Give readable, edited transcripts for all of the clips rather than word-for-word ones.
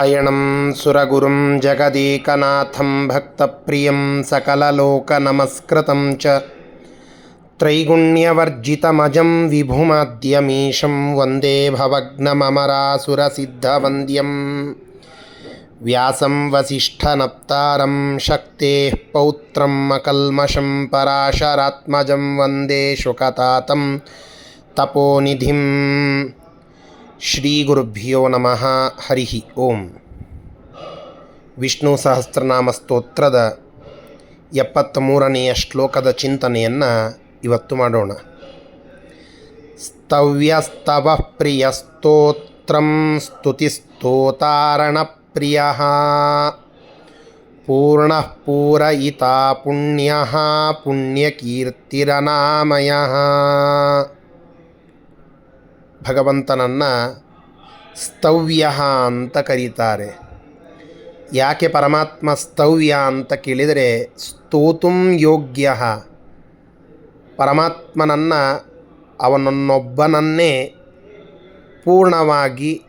ಅಯಣಂ ಸುರಗುರುಂ ಜಗದೇಕನಾಥಂ ಭಕ್ತಪ್ರಿಯಂ ಸಕಲಲೋಕನಮಸ್ಕೃತಂ ಚ ತ್ರೈಗುಣ್ಯವರ್ಜಿತಮಜಂ ವಿಭುಮಾದ್ಯಮೀಶಂ ವಂದೇ ಭವಗ್ನಮರಾಸುರಸಿದ್ಧವಂದ್ಯಂ ವ್ಯಾಸಂ ವಸಿಷ್ಠನಪ್ತಾರಂ ಶಕ್ತೇಃ ಪೌತ್ರಂ ಅಕಲ್ಮಷಂ ಪರಾಶರಾತ್ಮಜಂ ವಂದೇ ಶುಕತಾತಂ ತಪೋನಿಧಿಂ. ಶ್ರೀ ಗುರುಭ್ಯೋ ನಮಃ. ಹರಿ ಓಂ. ವಿಷ್ಣು ಸಹಸ್ರನಾಮ ಸ್ತೋತ್ರದ 73ನೆಯ ಶ್ಲೋಕದ ಚಿಂತನೆಯನ್ನು ಇವತ್ತು ಮಾಡೋಣ. ಸ್ತವ್ಯಸ್ತವ ಪ್ರಿಯ ಸ್ತೋತ್ರಂ ಸ್ತುತಿಸ್ತೋತಾರಣ ಪ್ರಿಯ ಪೂರ್ಣಃ ಪೂರಯಿತಾ ಪುಣ್ಯಃ ಪುಣ್ಯಕೀರ್ತಿರನಾಮಯಃ. ಭಗವಂತನನ್ನು ಸ್ತವ್ಯ ಅಂತ ಕರೀತಾರೆ. ಯಾಕೆ ಪರಮಾತ್ಮ ಸ್ತವ್ಯ ಅಂತ ಕೇಳಿದರೆ, ಸ್ತೋತುಂ ಯೋಗ್ಯ, ಪರಮಾತ್ಮನನ್ನು ಅವನನ್ನೊಬ್ಬನನ್ನೇ ಪೂರ್ಣವಾಗಿ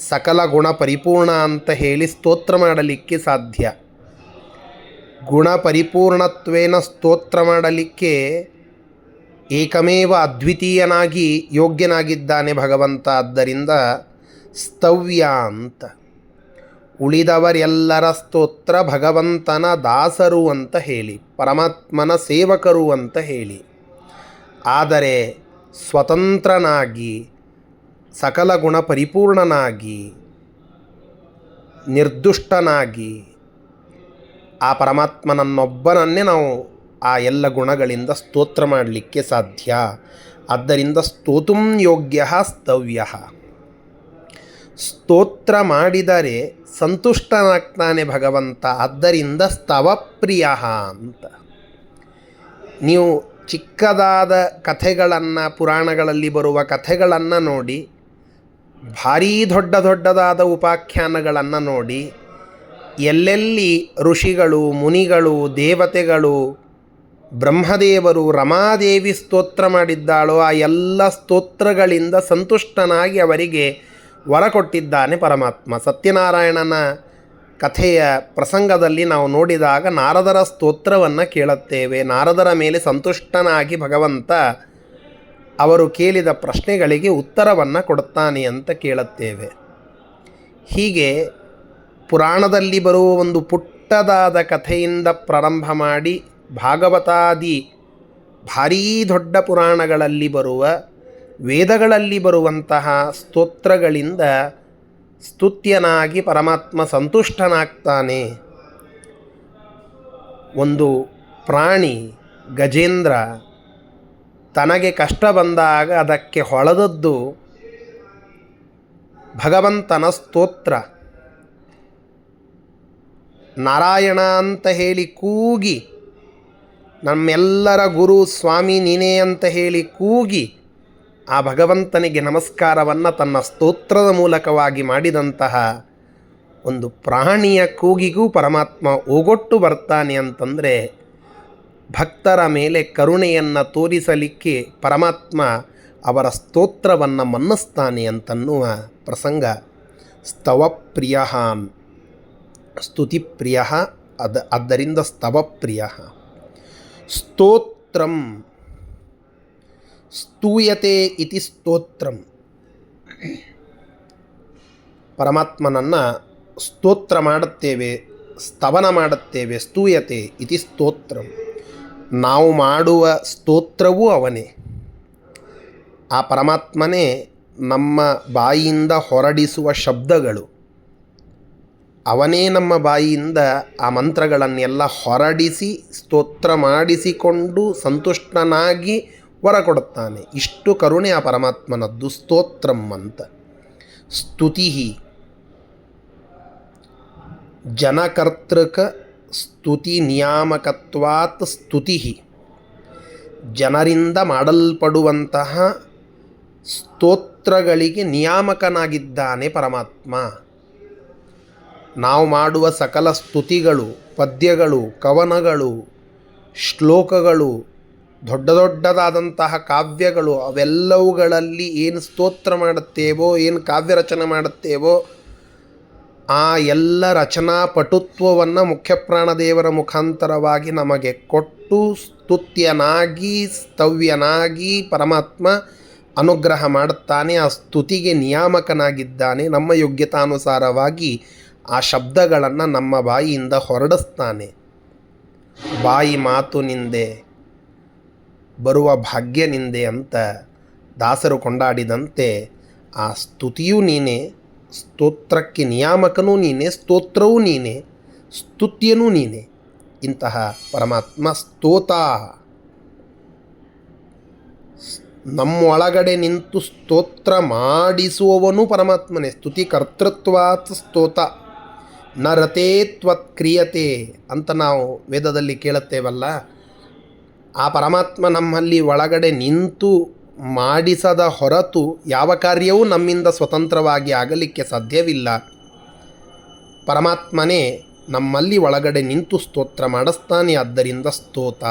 ಸಕಲ ಗುಣ ಪರಿಪೂರ್ಣ ಅಂತ ಹೇಳಿ ಸ್ತೋತ್ರ ಮಾಡಲಿಕ್ಕೆ ಸಾಧ್ಯ. ಗುಣ ಪರಿಪೂರ್ಣತ್ವೇನ ಸ್ತೋತ್ರ ಮಾಡಲಿಕ್ಕೆ ಏಕಮೇವ ಅದ್ವಿತೀಯನಾಗಿ ಯೋಗ್ಯನಾಗಿದ್ದಾನೆ ಭಗವಂತ. ಆದ್ದರಿಂದ ಸ್ತವ್ಯ ಅಂತ. ಉಳಿದವರೆಲ್ಲರ ಸ್ತೋತ್ರ ಭಗವಂತನ ದಾಸರು ಅಂತ ಹೇಳಿ, ಪರಮಾತ್ಮನ ಸೇವಕರು ಅಂತ ಹೇಳಿ. ಆದರೆ ಸ್ವತಂತ್ರನಾಗಿ ಸಕಲ ಗುಣ ಪರಿಪೂರ್ಣನಾಗಿ ನಿರ್ದುಷ್ಟನಾಗಿ ಆ ಪರಮಾತ್ಮನನ್ನೊಬ್ಬನನ್ನೇ ನಾವು ಆ ಎಲ್ಲ ಗುಣಗಳಿಂದ ಸ್ತೋತ್ರ ಮಾಡಲಿಕ್ಕೆ ಸಾಧ್ಯ. ಆದ್ದರಿಂದ ಸ್ತೋತುಂ ಯೋಗ್ಯ ಸ್ತವ್ಯ. ಸ್ತೋತ್ರ ಮಾಡಿದರೆ ಸಂತುಷ್ಟನಾಗ್ತಾನೆ ಭಗವಂತ. ಆದ್ದರಿಂದ ಸ್ತವಪ್ರಿಯ ಅಂತ. ನೀವು ಚಿಕ್ಕದಾದ ಕಥೆಗಳನ್ನು, ಪುರಾಣಗಳಲ್ಲಿ ಬರುವ ಕಥೆಗಳನ್ನು ನೋಡಿ, ಭಾರೀ ದೊಡ್ಡದಾದ ಉಪಾಖ್ಯಾನಗಳನ್ನು ನೋಡಿ, ಎಲ್ಲೆಲ್ಲಿ ಋಷಿಗಳು, ಮುನಿಗಳು, ದೇವತೆಗಳು, ಬ್ರಹ್ಮದೇವರು, ರಮಾದೇವಿ ಸ್ತೋತ್ರ ಮಾಡಿದ್ದಾಳೋ ಆ ಎಲ್ಲ ಸ್ತೋತ್ರಗಳಿಂದ ಸಂತುಷ್ಟನಾಗಿ ಅವರಿಗೆ ವರ ಕೊಟ್ಟಿದ್ದಾನೆ ಪರಮಾತ್ಮ. ಸತ್ಯನಾರಾಯಣನ ಕಥೆಯ ಪ್ರಸಂಗದಲ್ಲಿ ನಾವು ನೋಡಿದಾಗ ನಾರದರ ಸ್ತೋತ್ರವನ್ನು ಕೇಳುತ್ತೇವೆ. ನಾರದರ ಮೇಲೆ ಸಂತುಷ್ಟನಾಗಿ ಭಗವಂತ ಅವರು ಕೇಳಿದ ಪ್ರಶ್ನೆಗಳಿಗೆ ಉತ್ತರವನ್ನು ಕೊಡುತ್ತಾನೆ ಅಂತ ಕೇಳುತ್ತೇವೆ. ಹೀಗೆ ಪುರಾಣದಲ್ಲಿ ಬರುವ ಒಂದು ಪುಟ್ಟದಾದ ಕಥೆಯಿಂದ ಪ್ರಾರಂಭ ಮಾಡಿ ಭಾಗವತಾದಿ ಭಾರೀ ದೊಡ್ಡ ಪುರಾಣಗಳಲ್ಲಿ ಬರುವ, ವೇದಗಳಲ್ಲಿ ಬರುವಂತಹ ಸ್ತೋತ್ರಗಳಿಂದ ಸ್ತುತ್ಯನಾಗಿ ಪರಮಾತ್ಮ ಸಂತುಷ್ಟನಾಗ್ತಾನೆ. ಒಂದು ಪ್ರಾಣಿ ಗಜೇಂದ್ರ ತನಗೆ ಕಷ್ಟ ಬಂದಾಗ ಅದಕ್ಕೆ ಹೊಳೆದದ್ದು ಭಗವಂತನ ಸ್ತೋತ್ರ. ನಾರಾಯಣ ಅಂತ ಹೇಳಿ ಕೂಗಿ, ನಮ್ಮೆಲ್ಲರ ಗುರು ಸ್ವಾಮಿ ನೀನೇ ಅಂತ ಹೇಳಿ ಕೂಗಿ ಆ ಭಗವಂತನಿಗೆ ನಮಸ್ಕಾರವನ್ನು ತನ್ನ ಸ್ತೋತ್ರದ ಮೂಲಕವಾಗಿ ಮಾಡಿದಂತಹ ಒಂದು ಪ್ರಾಣಿಯ ಕೂಗಿಗೂ ಪರಮಾತ್ಮ ಓಗೊಟ್ಟು ಬರ್ತಾನೆ ಅಂತಂದರೆ, ಭಕ್ತರ ಮೇಲೆ ಕರುಣೆಯನ್ನು ತೋರಿಸಲಿಕ್ಕೆ ಪರಮಾತ್ಮ ಅವರ ಸ್ತೋತ್ರವನ್ನು ಮನ್ನಿಸ್ತಾನೆ ಅಂತನ್ನುವ ಪ್ರಸಂಗ. ಸ್ತವಪ್ರಿಯ ಸ್ತುತಿಪ್ರಿಯ, ಆದ್ದರಿಂದ ಸ್ತವಪ್ರಿಯ. ಸ್ತೋತ್ರಂ ಸ್ತೂಯತೆ ಇತಿ ಸ್ತೋತ್ರಂ. ಪರಮಾತ್ಮನನ್ನು ಸ್ತೋತ್ರ ಮಾಡುತ್ತೇವೆ, ಸ್ತವನ ಮಾಡುತ್ತೇವೆ. ಸ್ತೂಯತೆ ಇತಿ ಸ್ತೋತ್ರಂ. ನಾವು ಮಾಡುವ ಸ್ತೋತ್ರವೂ ಅವನೇ. ಆ ಪರಮಾತ್ಮನೇ ನಮ್ಮ ಬಾಯಿಯಿಂದ ಹೊರಡಿಸುವ ಶಬ್ದಗಳು. ಅವನೇ ನಮ್ಮ ಬಾಯಿಯಿಂದ ಆ ಮಂತ್ರಗಳನ್ನೆಲ್ಲ ಹೊರಡಿಸಿ ಸ್ತೋತ್ರ ಮಾಡಿಸಿಕೊಂಡು ಸಂತುಷ್ಟನಾಗಿ ವರ ಕೊಡುತ್ತಾನೆ. ಇಷ್ಟು ಕರುಣೆ ಆ ಪರಮಾತ್ಮನದ್ದು. ಸ್ತೋತ್ರಂ ಅಂತ. ಸ್ತುತಿ ಜನಕರ್ತೃಕ ಸ್ತುತಿ ನಿಯಾಮಕತ್ವಾತ್. ಸ್ತುತಿ ಜನರಿಂದ ಮಾಡಲ್ಪಡುವಂತಹ ಸ್ತೋತ್ರಗಳಿಗೆ ನಿಯಾಮಕನಾಗಿದ್ದಾನೆ ಪರಮಾತ್ಮ. ನಾವು ಮಾಡುವ ಸಕಲ ಸ್ತುತಿಗಳು, ಪದ್ಯಗಳು, ಕವನಗಳು, ಶ್ಲೋಕಗಳು, ದೊಡ್ಡದಾದಂತಹ ಕಾವ್ಯಗಳು, ಅವೆಲ್ಲವುಗಳಲ್ಲಿ ಏನು ಸ್ತೋತ್ರ ಮಾಡುತ್ತೇವೋ, ಏನು ಕಾವ್ಯ ರಚನೆ ಮಾಡುತ್ತೇವೋ ಆ ಎಲ್ಲ ರಚನಾ ಪಟುತ್ವವನ್ನು ಮುಖ್ಯಪ್ರಾಣದೇವರ ಮುಖಾಂತರವಾಗಿ ನಮಗೆ ಕೊಟ್ಟು ಸ್ತುತ್ಯನಾಗಿ ಸ್ತವ್ಯನಾಗಿ ಪರಮಾತ್ಮ ಅನುಗ್ರಹ ಮಾಡುತ್ತಾನೆ. ಆ ಸ್ತುತಿಗೆ ನಿಯಾಮಕನಾಗಿದ್ದಾನೆ. ನಮ್ಮ ಯೋಗ್ಯತಾನುಸಾರವಾಗಿ ಆ ಶಬ್ದಗಳನ್ನು ನಮ್ಮ ಬಾಯಿಯಿಂದ ಹೊರಡಿಸ್ತಾನೆ. ಬಾಯಿ ಮಾತು ನಿಂದೆ ಬರುವ ಭಾಗ್ಯ ನಿಂದೆ ಅಂತ ದಾಸರು ಕೊಂಡಾಡಿದಂತೆ ಆ ಸ್ತುತಿಯೂ ನೀನೇ, ಸ್ತೋತ್ರಕ್ಕೆ ನಿಯಾಮಕನೂ ನೀನೇ, ಸ್ತೋತ್ರವೂ ನೀನೇ, ಸ್ತುತ್ಯನೂ ನೀನೇ. ಇಂತಹ ಪರಮಾತ್ಮ ಸ್ತೋತ ನಮ್ಮೊಳಗಡೆ ನಿಂತು ಸ್ತೋತ್ರ ಮಾಡಿಸುವವನು ಪರಮಾತ್ಮನೇ. ಸ್ತುತಿ ಕರ್ತೃತ್ವಾತ್ ಸ್ತೋತ ನ ರತೇ ತ್ವತ್ ಕ್ರಿಯತೆ ಅಂತ ನಾವು ವೇದದಲ್ಲಿ ಕೇಳುತ್ತೇವಲ್ಲ, ಆ ಪರಮಾತ್ಮ ನಮ್ಮಲ್ಲಿ ಒಳಗಡೆ ನಿಂತು ಮಾಡಿಸದ ಹೊರತು ಯಾವ ಕಾರ್ಯವೂ ನಮ್ಮಿಂದ ಸ್ವತಂತ್ರವಾಗಿ ಆಗಲಿಕ್ಕೆ ಸಾಧ್ಯವಿಲ್ಲ. ಪರಮಾತ್ಮನೇ ನಮ್ಮಲ್ಲಿ ಒಳಗಡೆ ನಿಂತು ಸ್ತೋತ್ರ ಮಾಡಿಸ್ತಾನೆ. ಆದ್ದರಿಂದ ಸ್ತೋತ.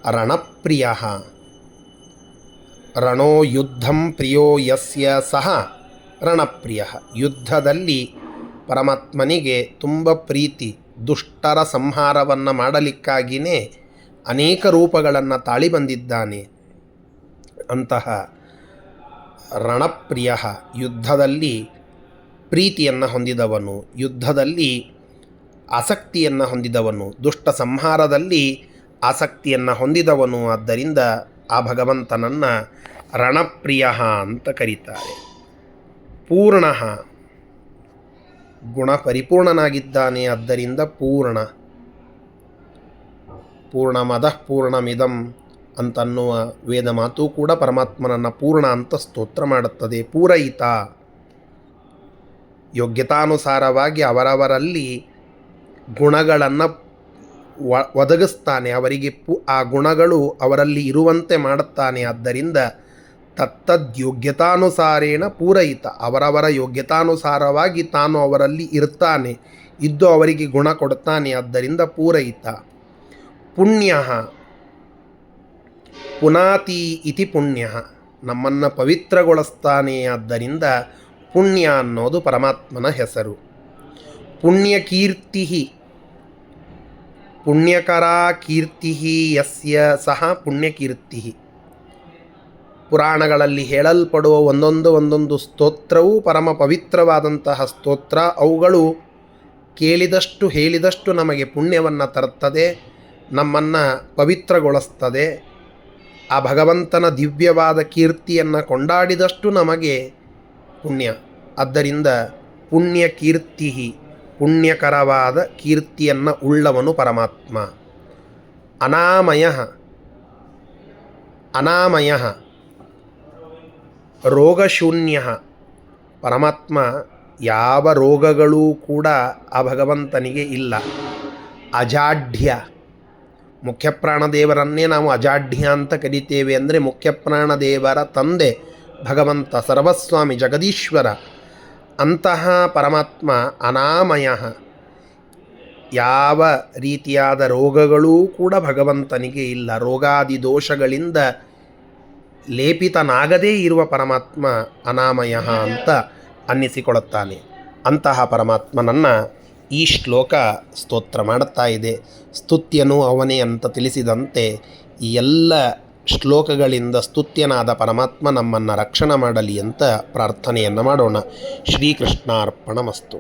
ರಣಪ್ರಿಯ ರಣೋ ಯುದ್ಧಂ ಪ್ರಿಯೋ ಯಸ್ಯ ಸಹ ರಣಪ್ರಿಯ. ಯುದ್ಧದಲ್ಲಿ ಪರಮಾತ್ಮನಿಗೆ ತುಂಬ ಪ್ರೀತಿ. ದುಷ್ಟರ ಸಂಹಾರವನ್ನು ಮಾಡಲಿಕ್ಕಾಗಿಯೇ ಅನೇಕ ರೂಪಗಳನ್ನು ತಾಳಿ ಬಂದಿದ್ದಾನೆ. ಅಂತಹ ರಣಪ್ರಿಯ, ಯುದ್ಧದಲ್ಲಿ ಪ್ರೀತಿಯನ್ನು ಹೊಂದಿದವನು, ಯುದ್ಧದಲ್ಲಿ ಆಸಕ್ತಿಯನ್ನು ಹೊಂದಿದವನು, ದುಷ್ಟ ಸಂಹಾರದಲ್ಲಿ ಆಸಕ್ತಿಯನ್ನು ಹೊಂದಿದವನು. ಆದ್ದರಿಂದ ಆ ಭಗವಂತನನ್ನು ರಣಪ್ರಿಯ ಅಂತ ಕರೀತಾರೆ. ಪೂರ್ಣ, ಗುಣ ಪರಿಪೂರ್ಣನಾಗಿದ್ದಾನೆ. ಆದ್ದರಿಂದ ಪೂರ್ಣ. ಪೂರ್ಣಮದಃ ಪೂರ್ಣಮಿದಂ ಅಂತನ್ನುವ ವೇದ ಮಾತು ಕೂಡ ಪರಮಾತ್ಮನನ್ನು ಪೂರ್ಣ ಅಂತ ಸ್ತೋತ್ರ ಮಾಡುತ್ತದೆ. ಪೂರಯಿತ, ಯೋಗ್ಯತಾನುಸಾರವಾಗಿ ಅವರವರಲ್ಲಿ ಗುಣಗಳನ್ನು ಒದಗಿಸ್ತಾನೆ. ಅವರಿಗೆ ಆ ಗುಣಗಳು ಅವರಲ್ಲಿ ಇರುವಂತೆ ಮಾಡುತ್ತಾನೆ. ಆದ್ದರಿಂದ ತತ್ತದ್ಯೋಗ್ಯತಾನುಸಾರೇಣ ಪೂರಯಿತ, ಅವರವರ ಯೋಗ್ಯತಾನುಸಾರವಾಗಿ ತಾನು ಅವರಲ್ಲಿ ಇರ್ತಾನೆ, ಇದ್ದು ಅವರಿಗೆ ಗುಣ ಕೊಡ್ತಾನೆ. ಆದ್ದರಿಂದ ಪೂರಯಿತ. ಪುಣ್ಯ, ಪುನಾತಿ ಇತಿ ಪುಣ್ಯ, ನಮ್ಮನ್ನು ಪವಿತ್ರಗೊಳಿಸ್ತಾನೆ. ಆದ್ದರಿಂದ ಪುಣ್ಯ ಅನ್ನೋದು ಪರಮಾತ್ಮನ ಹೆಸರು. ಪುಣ್ಯಕೀರ್ತಿ, ಪುಣ್ಯಕರ ಕೀರ್ತಿ ಯಸ್ಯ ಸಹ ಪುಣ್ಯಕೀರ್ತಿ. ಪುರಾಣಗಳಲ್ಲಿ ಹೇಳಲ್ಪಡುವ ಒಂದೊಂದು ಸ್ತೋತ್ರವೂ ಪರಮ ಪವಿತ್ರವಾದಂತಹ ಸ್ತೋತ್ರ. ಅವುಗಳು ಕೇಳಿದಷ್ಟು ಹೇಳಿದಷ್ಟು ನಮಗೆ ಪುಣ್ಯವನ್ನು ತರುತ್ತದೆ, ನಮ್ಮನ್ನು ಪವಿತ್ರಗೊಳಿಸ್ತದೆ. ಆ ಭಗವಂತನ ದಿವ್ಯವಾದ ಕೀರ್ತಿಯನ್ನು ಕೊಂಡಾಡಿದಷ್ಟು ನಮಗೆ ಪುಣ್ಯ. ಆದ್ದರಿಂದ ಪುಣ್ಯಕೀರ್ತಿ, ಪುಣ್ಯಕರವಾದ ಕೀರ್ತಿಯನ್ನು ಉಳ್ಳವನು ಪರಮಾತ್ಮ. ಅನಾಮಯ, ಅನಾಮಯ ರೋಗಶೂನ್ಯ, ಪರಮಾತ್ಮ ಯಾವ ರೋಗಗಳೂ ಕೂಡ ಆ ಭಗವಂತನಿಗೆ ಇಲ್ಲ. ಅಜಾಢ್ಯ, ಮುಖ್ಯಪ್ರಾಣದೇವರನ್ನೇ ನಾವು ಅಜಾಢ್ಯ ಅಂತ ಕರಿತೇವೆ. ಅಂದರೆ ಮುಖ್ಯಪ್ರಾಣದೇವರ ತಂದೆ ಭಗವಂತ ಸರ್ವಸ್ವಾಮಿ ಜಗದೀಶ್ವರ. ಅಂತಹ ಪರಮಾತ್ಮ ಅನಾಮಯ, ಯಾವ ರೀತಿಯಾದ ರೋಗಗಳೂ ಕೂಡ ಭಗವಂತನಿಗೆ ಇಲ್ಲ. ರೋಗಾದಿ ದೋಷಗಳಿಂದ ಲೇಪಿತನಾಗದೇ ಇರುವ ಪರಮಾತ್ಮ ಅನಾಮಯ ಅಂತ ಅನ್ನಿಸಿಕೊಳ್ಳುತ್ತಾನೆ. ಅಂತಹ ಪರಮಾತ್ಮನನ್ನು ಈ ಶ್ಲೋಕ ಸ್ತೋತ್ರ ಮಾಡುತ್ತಾ ಇದೆ. ಸ್ತುತ್ಯನು ಅವನೇ ಅಂತ ತಿಳಿಸಿದಂತೆ ಈ ಎಲ್ಲ ಶ್ಲೋಕಗಳಿಂದ ಸ್ತುತ್ಯನಾದ ಪರಮಾತ್ಮ ನಮ್ಮನ್ನು ರಕ್ಷಣೆ ಮಾಡಲಿ ಅಂತ ಪ್ರಾರ್ಥನೆಯನ್ನು ಮಾಡೋಣ. ಶ್ರೀಕೃಷ್ಣಾರ್ಪಣಮಸ್ತು.